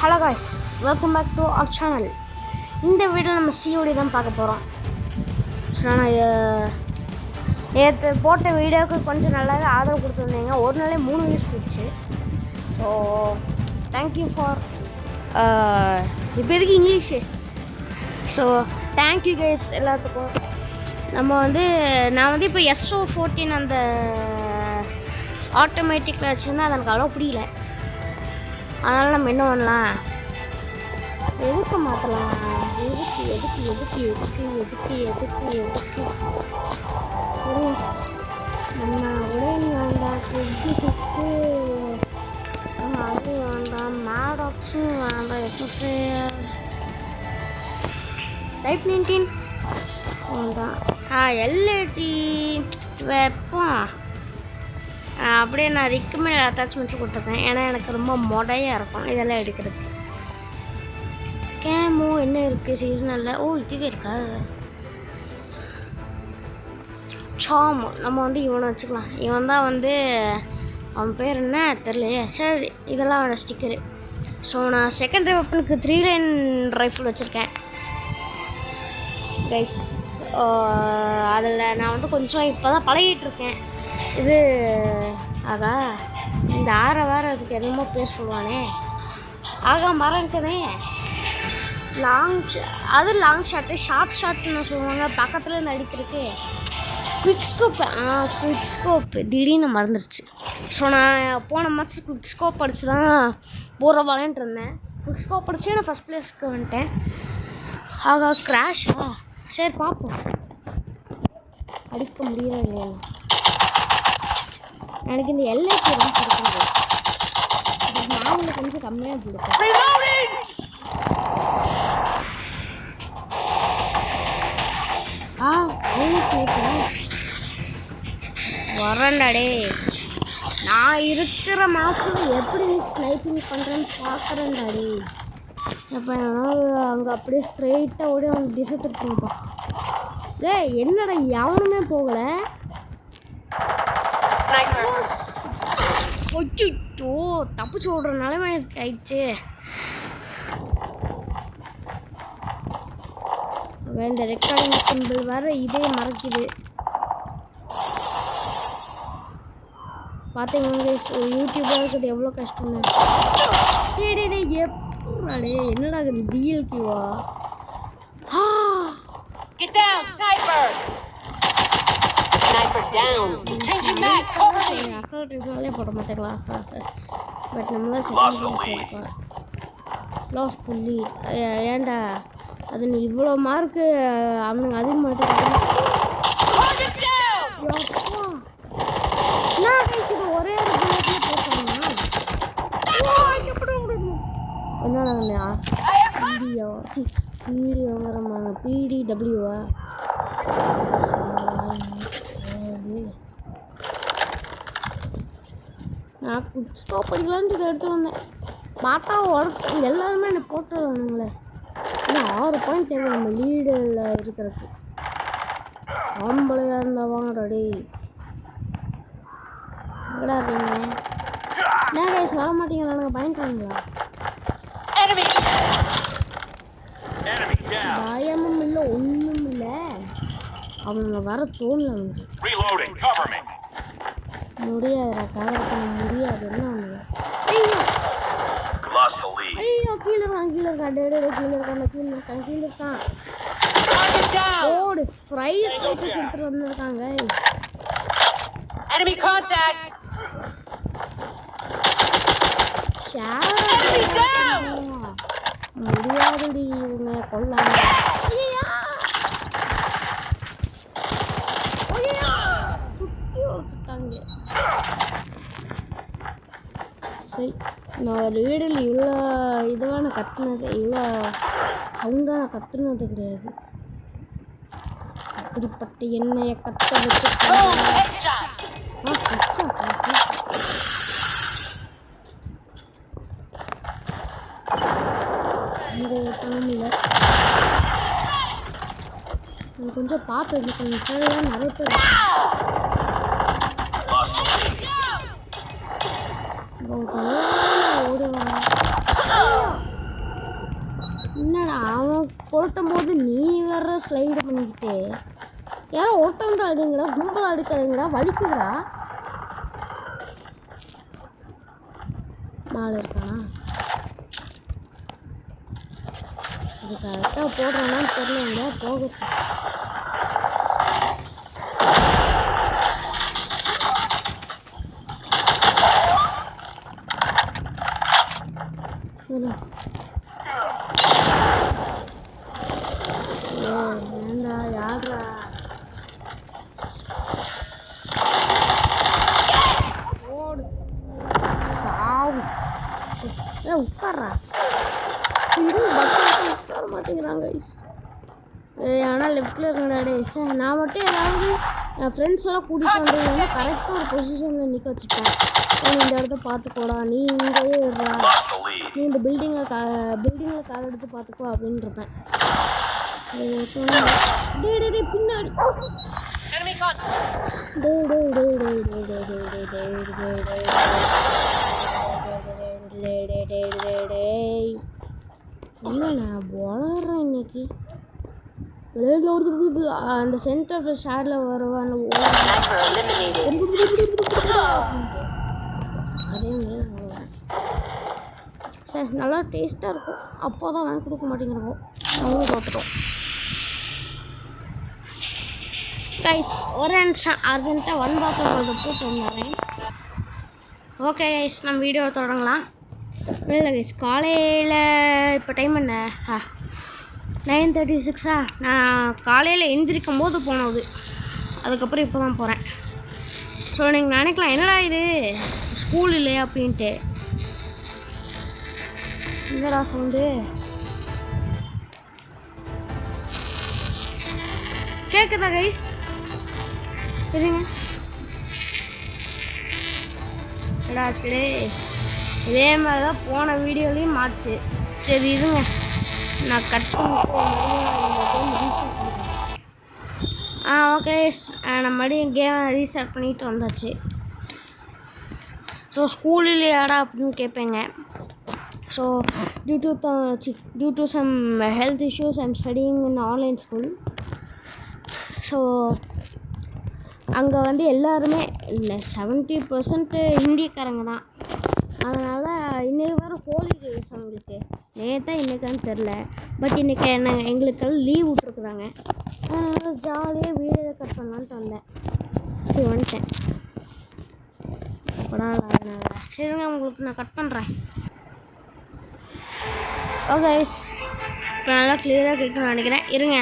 Hello guys, welcome back to our channel. இந்த video நம்ம COD தான் பார்க்க போகிறோம். ஸோ நான் நேற்று போட்ட வீடியோவுக்கு கொஞ்சம் நல்லாவே ஆதரவு கொடுத்துருந்தீங்க. ஒரு நாளே 3 வியூஸ் போயிடுச்சு. ஸோ தேங்க்யூ ஃபார் இப்போதைக்கு இங்கிலீஷு. ஸோ தேங்க்யூ கைஸ் எல்லாத்துக்கும். நான் வந்து இப்போ SO14 அந்த ஆட்டோமேட்டிக்கில் வச்சுருந்தா அது எனக்கு அவ்வளோ பிடிக்கல. அதனால் நம்ம என்ன பண்ணலாம், எதுக்கு மாற்றலாம், எதுக்கு நம்ம உடனே வேண்டாம், 26 அது வேண்டாம், மேடாக்ஸும் வேண்டாம், டைப் 19 வேண்டாம், எல்ஏஜி வைப்போம். அப்படியே நான் ரெக்கமெண்ட் அட்டாச்மெண்ட்ஸ் கொடுத்துருக்கேன். ஏன்னா எனக்கு ரொம்ப மொடையாக இருக்கும் இதெல்லாம் எடுக்கிறது. கேமோ என்ன இருக்குது சீசனலில்? இதுவே இருக்கா? சாமு நம்ம வந்து இவனை வச்சுக்கலாம். இவன் தான் வந்து அவன் பேர் என்ன தெரியலையே. சரி, இதெல்லாம் அவனோட ஸ்டிக்கரு. ஸோ நான் செகண்டரி வெப்பனுக்கு 3 லைன் ரைஃபிள் வச்சுருக்கேன் கைஸ். அதில் நான் வந்து கொஞ்சம் இப்போ தான் பழகிட்டுருக்கேன். இது இந்த வேறு அதுக்கு என்னமோ பேர் சொல்லுவானே, மறந்துட்டனே. லாங் ஷாட்டு, ஷார்ட்னு சொல்லுவாங்க. பக்கத்தில் இருந்து அடிக்கிறதுக்கு குவிக் ஸ்கோப்பு திடீர்னு மறந்துடுச்சு. ஸோ நான் போன மாதம் குவிக் ஸ்கோப் அடித்து தான் போகிறவாளேன்ட்டு இருந்தேன். குவிக் ஸ்கோப் அடிச்சு நான் ஃபஸ்ட் ப்ளேஸ்க்கு வந்துட்டேன். கிராஷா? சரி பார்ப்போம், அடிக்க முடியல இல்லையா. எனக்கு இந்த எல்ஐக்கு ரொம்ப பிடிக்கும். நாங்கள் கொஞ்சம் கம்மியாக பிடிக்கும். வரண்டாடே, நான் இருக்கிற மாதம் எப்படி ஸ்னைப்பிங் பண்ணுறேன்னு பார்க்குறேன்டாடே. அப்போ அங்கே அப்படியே ஸ்ட்ரெயிட்டாக ஓடி அவங்க திசை திருப்பிப்பான். என்னடா எவனுமே போகலை. ஒச்சோ, தப்பிச்சு ஓடுற நிலைமை ஆயிடுச்சு. இந்த ரெக்கார்டிங் சிம்பிள் வேறு இதே மறக்குது. பார்த்தீங்கன்னா யூடியூபாக இருக்கிறது எவ்வளோ கஷ்டம்னு. எப்படே என்னடா இது டிஎல்கியூவா? அசால்ட் ரைஃபிளாலே போட மாட்டேங்களா? பட் நம்மளாம் லாஸ்ட் புள்ளி. ஏன்டா அது நீ இவ்வளோ மார்க்கு அவனுங்க அதிகமாக இது ஒரே ஒரு புல்லட்ல போட்டாங்கன்னா என்னடா PDWவா? நான் குக் ஸ்டோப் படிக்கலான்ட்டு இதை எடுத்து வந்தேன். பார்த்தா எல்லாருமே என்னை போட்டு வந்தாங்களே. இன்னும் 6 பாயிண்ட் தேவை நம்ம லீடில் இருக்கிறதுக்கு. ஆம்பளையாக இருந்தால் வாங்கடாடி. எங்கடா இருக்கீங்க? என்ன கைஸ் வர மாட்டீங்களா? பாயிண்ட் வாங்களா? பயமும் இல்லை, ஒன்றும் இல்லை. அவங்க வர தோணல. முடியாதுடா, கவர் பண்ண முடியாது. என்ன ஐயோ, கீழே இருக்கான். ஓடு, ப்ரைஸ் போட்டு கொடுத்துட்டு வந்திருக்காங்க. முடியாதுடி, இவங்க கொள்ளாங்க. சுத்தி ஒழிச்சுட்டாங்க. சரி, நான் ஒரு வீடில் இவ்வளோ இதுவாக நான் கத்துனது, இவ்வளோ சவுண்டாக நான் கத்துனது கிடையாது. அப்படிப்பட்ட எண்ணெயை கத்த வச்சு கொஞ்சம் பார்த்து கொஞ்சம் சரியாக நிறைய பேர் ஓடுவாங்க. கொளுத்தும் போது நீ வேற ஸ்லைடு பண்ணிக்கிட்டு யாரோ ஒருத்தவங்க அடிங்களா கும்பலாக அடிக்காதீங்களா வலிக்குதுடா மாலை இருக்கானா அது கரெக்டாக போடுறானான்னு தெரியல போகுது ஏண்டா யாரா ஓடு சாவு உட்கார்றா உட்கார மாட்டேங்கிறாங்க ஆனால் லெஃப்டில் இருக்கிறாடே சார் நான் மட்டும் ஏதாவது என் ஃப்ரெண்ட்ஸ் எல்லாம் கூட்டிகிட்டு வந்தீங்கன்னா கரெக்டாக ஒரு பொசிஷனில் நிற்க வச்சுப்பேன் இந்த இடத்த பார்த்துக்கோடா நீ இங்கேயே இருடா நீ இந்த பில்டிங்கில் கால் எடுத்து பார்த்துக்கோ அப்படின்னு இருப்பேன் பின்னாடி இல்லை நான் வளர்றேன் இன்னைக்கு அந்த சென்டர் ஷேடில் வருவான்னு அதே மாதிரி சார் நல்லா டேஸ்ட்டாக இருக்கும் அப்போ தான் வாங்கி கொடுக்க மாட்டேங்கிறோம் அவங்க பார்த்துட்டோம் கைஸ் ஒரு நிமிஷம் அர்ஜென்ட்டாக ஒன் பாத்திரம் போட்டு வந்துடுறேன் ஓகே கைஸ் நம்ம வீடியோ தொடங்கலாம் இல்லை கைஸ் காலையில் இப்போ டைம் என்ன 9:36 நான் காலையில் எந்திரிக்கும் போது போனது அதுக்கப்புறம் இப்போ தான் போகிறேன் ஸோ நீங்கள் நினைக்கலாம் என்னடா இது ஸ்கூல் இல்லையா அப்படின்ட்டு என்னடா சவுண்டு கேட்குதா கைஸ் சரிங்க எடாச்சு இதே மாதிரி தான் போன வீடியோலையும் மாச்சு சரி இருங்க நான் கட் ஓகே நான் மறுபடியும் கேமை ரீஸ்டார்ட் பண்ணிட்டு வந்தாச்சு ஸோ ஸ்கூல் இல்லையாடா அப்படின்னு கேட்பேங்க so due to some health issues I'm studying in online school so அங்கே வந்து எல்லாருமே இல்லை 70% ஹிந்திக்காரங்க தான் அதனால் இன்றைக்கி வேறு ஹோலி டேஸ் அவங்களுக்கு நேற்றா இன்றைக்கான்னு தெரில பட் இன்றைக்கி எங்களுக்கெல்லாம் லீவ் விட்ருக்குறாங்க அதனால் ஜாலியாக வீடியோ கட் பண்ணலான்ட்டு வந்தேன் சரி வந்துட்டேன் அதனால் சரிங்க உங்களுக்கு நான் கட் பண்ணுறேன் ஓகே இப்போ நல்லா கிளியராக கேட்கணும்னு நினைக்கிறேன் இருங்க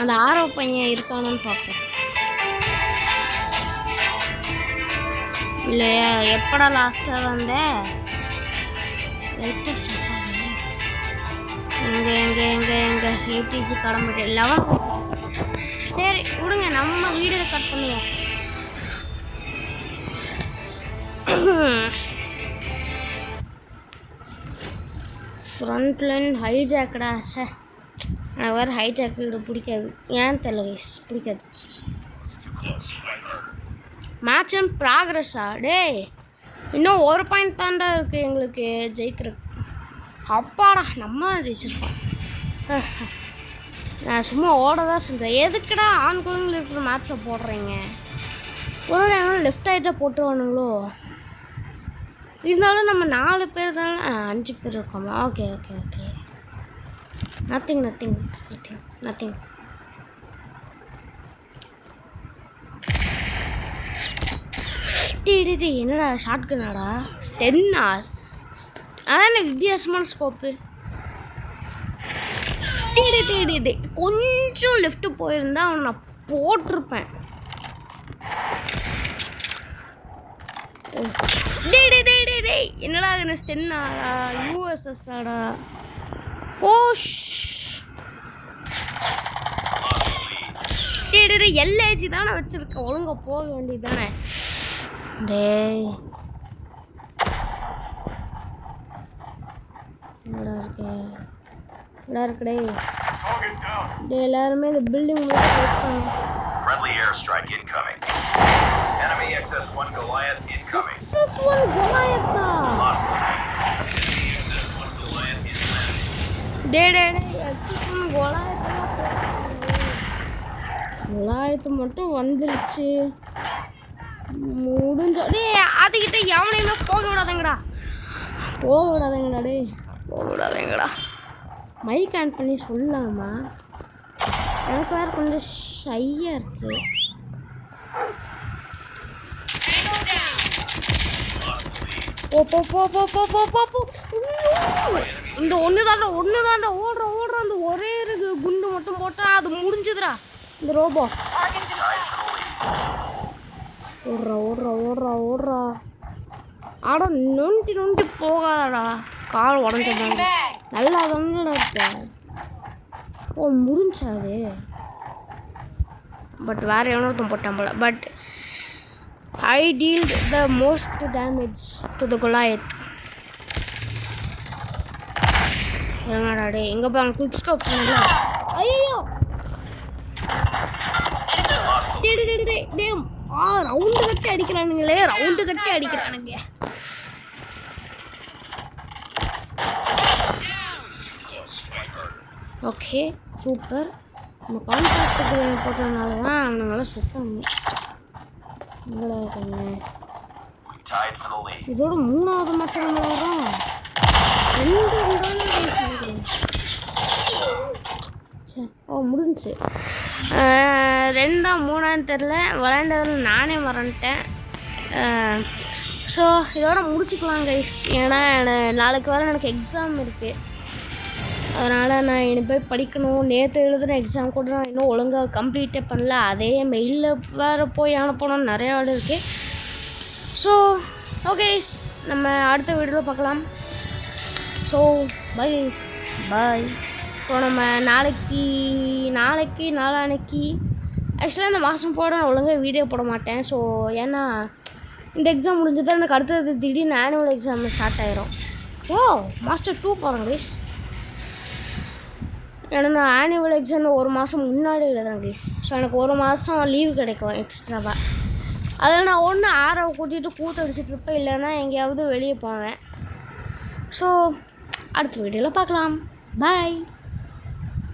அந்த ஆரவ் பையன் இருக்கானான்னு பார்ப்போம் இல்லையா எப்படா லாஸ்ட்டாக வந்த லைட்டாக ஸ்டார்ட் ஆகுது எங்கே ஏடிஜி கிளம்பிட்டு 11 சரி விடுங்க நம்ம வீடியோ கட் பண்ணுவோம் ஃப்ரண்ட் லைன் ஹைஜாக்கடா சார் நான் வேறு ஹைஜாக்கு பிடிக்காது ஏன் தெரியல கைஸ் பிடிக்காது மேட்ச் அண்ட் ப்ராக்ரஸா டேய் இன்னும் ஒரு பாயிண்ட் தாண்டா இருக்குது எங்களுக்கு ஜெயிக்கிறதுக்கு அப்பாடா நம்ம ஜெயிச்சிருப்போம் நான் சும்மா ஓட தான் செஞ்சேன் எதுக்குடா ஆன்கோயிங்கில் இருக்கிற மேட்ச்சை போடுறீங்க ஒரு வேணாலும் லெஃப்ட் ஆகிட்டாக போட்டுருவானுங்களோ இருந்தாலும் நம்ம 4 பேர் தானே 5 பேர் இருக்கோமா ஓகே நத்திங் டே என்னடா ஷார்ட் கன்னாடா ஸ்டென்னா அதான் எனக்கு வித்தியாசமான ஸ்கோப்பு டே கொஞ்சம் லெஃப்ட்டு போயிருந்தா அவனை நான் போட்டிருப்பேன் டே என்னடா என்ன ஸ்டென்னாடா யூஎஸ்எஸ்டாடா ஓஷ் டே எல்ஏஜி தானே வச்சுருக்கேன் ஒழுங்காக போக வேண்டியது தானே டேய் என்னடா இருக்கு டே எல்லாருமே இந்த building friendly airstrike incoming. Enemy XS-1 Goliath incoming. XS-1 Goliath Lost them. Enemy XS-1 Goliath inland. டே XS-1 கொலாயத்து மட்டும் வந்துருச்சு. முடிஞ்ச டேய் அதுக்கிட்ட எவனையுமே போக விடாதீங்கடா டேய் போக விடாதீங்கடா. மைக் ஆன் பண்ணி சொல்லலாமா? எனக்கு வேறு கொஞ்சம் ஷையாக இருக்கு. இந்த ஒன்று தாண்டா ஓடுற அந்த ஒரே இருக்கு குண்டு மட்டும் போட்டா அது முடிஞ்சுதுடா. இந்த ரோபோ ஓடுறா ஆடா நொண்டி போகாதடா. கால் உடஞ்சிடாங்க. நல்லா தானடா இருக்க. ஓ முடிஞ்சாது. பட் வேறு எவனொருத்தன் போட்டான் போல. But I dealt the most damage to the Goliath. என்னடா டேய் எங்க போய் குயிக் ஸ்கோப் பண்ணல. ஐயோ டேய் ரவுண்டு கட்டி அடிக்கிறானுங்க. Okay super. நம்ம கான்ட்ராக்டுக்கு போட்டதுனால தான் அவனுங்களாம் செத்தாங்க. இதோட 3வது மேட்ச் நம்ம வரோம். 2 முடிஞ்சு 2ஆ 3ஆன்னு தெரில. விளையாண்டதில் நானே மறந்துட்டேன். ஸோ இதோட முடிச்சுக்கலாம் கைஸ். ஏன்னா நாளைக்கு வர எனக்கு எக்ஸாம் இருக்குது. அதனால் நான் இனி போய் படிக்கணும். நேற்று எழுதுன எக்ஸாம் கூட நான் இன்னும் ஒழுங்காக கம்ப்ளீட்டே பண்ணல. அதே மெயிலில் வேறு போய் அனுப்பணும். நிறையா வேலை இருக்குது. ஸோ ஓகே நம்ம அடுத்த வீடியோவில் பார்க்கலாம். So bye guys bye. இப்போ நம்ம நாளைக்கு நாளான்னைக்கு ஆக்சுவலாக இந்த மாதம் போட நான் ஒழுங்காக வீடியோ போட மாட்டேன். ஸோ ஏன்னா இந்த எக்ஸாம் முடிஞ்சதான் எனக்கு அடுத்தது திடீர்னு ஆனுவல் எக்ஸாம் ஸ்டார்ட் ஆகிரும். ஓ மாஸ்டர் 2 போகிறேன் கைஸ். ஏன்னா நான் ஆனுவல் எக்ஸாம் 1 மாதம் முன்னாடி எழுதுறேன் கைஸ். ஸோ எனக்கு 1 மாதம் லீவு கிடைக்கும் எக்ஸ்ட்ராவாக. அதில் நான் ஒன்று ஆரவை கூட்டிகிட்டு கூத்தடிச்சிட்டு இருப்பேன், இல்லைன்னா எங்கேயாவது வெளியே போவேன். ஸோ அடுத்த வீடியோவில் பார்க்கலாம். பாய்.